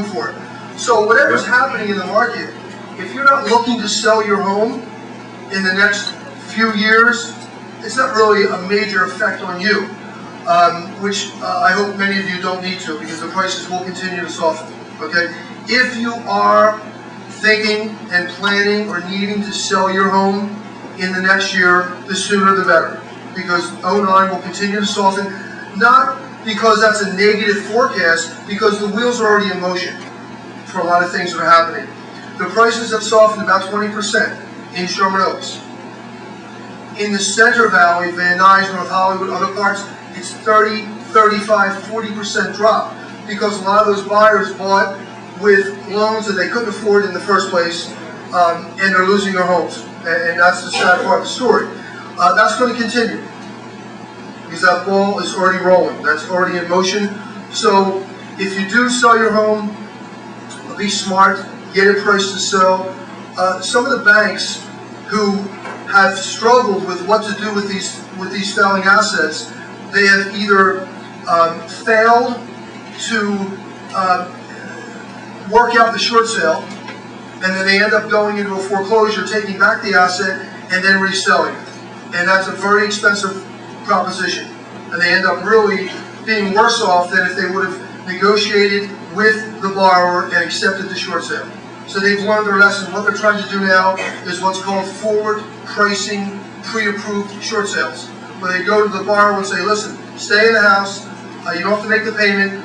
for it. So whatever's happening in the market, if you're not looking to sell your home in the next few years, it's not really a major effect on you, which I hope many of you don't need to, because the prices will continue to soften. Okay, if you are thinking and planning or needing to sell your home in the next year, the sooner the better, because 09 will continue to soften, not because that's a negative forecast, because the wheels are already in motion for a lot of things that are happening. The prices have softened about 20% in Sherman Oaks. In the Center Valley, Van Nuys, North Hollywood, other parts, it's 30, 35, 40% drop, because a lot of those buyers bought with loans that they couldn't afford in the first place, and they're losing their homes. And that's the sad part of the story. That's going to continue, because that ball is already rolling. That's already in motion. So if you do sell your home, be smart, get it priced to sell. Some of the banks who have struggled with what to do with these failing assets, they have either failed to work out the short sale, and then they end up going into a foreclosure, taking back the asset, and then reselling it. And that's a very expensive proposition. And they end up really being worse off than if they would have negotiated with the borrower and accepted the short sale. So they've learned their lesson. What they're trying to do now is what's called forward pricing pre-approved short sales, where they go to the borrower and say, listen, stay in the house, you don't have to make the payment,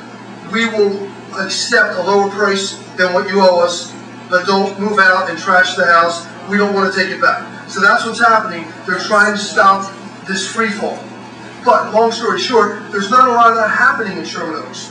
we will accept a lower price than what you owe us, but don't move out and trash the house, we don't want to take it back. So that's what's happening. They're trying to stop this free fall. But long story short, there's not a lot of that happening in Sherman Oaks.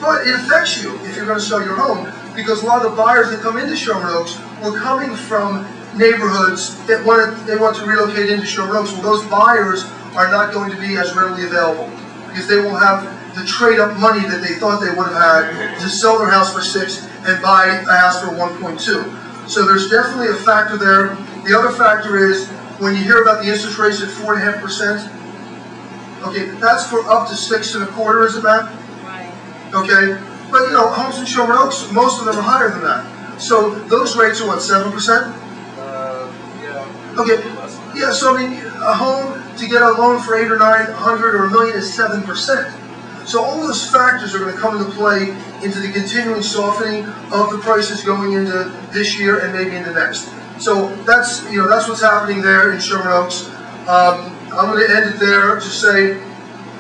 But it affects you if you're going to sell your home, because a lot of the buyers that come into Sherman Oaks were coming from neighborhoods that they want to relocate into Sherman Oaks. Well, those buyers are not going to be as readily available, because they won't have the trade-up money that they thought they would have had to sell their house for $6 and buy a house for $1.2. So there's definitely a factor there. The other factor is when you hear about the interest rates at 4.5%. Okay, that's for up to 6 1/4, isn't that? Okay, but you know, homes in Sherman Oaks, most of them are higher than that. So those rates are what, 7%? Yeah. Okay, yeah. So I mean, a home to get a loan for 800 or 900 or $1 million is 7%. So all those factors are going to come into play into the continuing softening of the prices going into this year and maybe into next. So that's what's happening there in Sherman Oaks. I'm going to end it there. Just say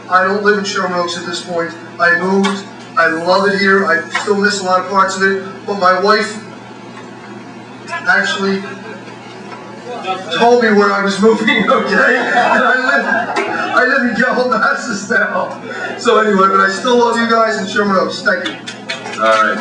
I don't live in Sherman Oaks at this point. I moved. I love it here. I still miss a lot of parts of it. But my wife actually told me where I was moving, okay? And I live in Calabasas now. So anyway, but I still love you guys in Sherman Oaks. Thank you. All right.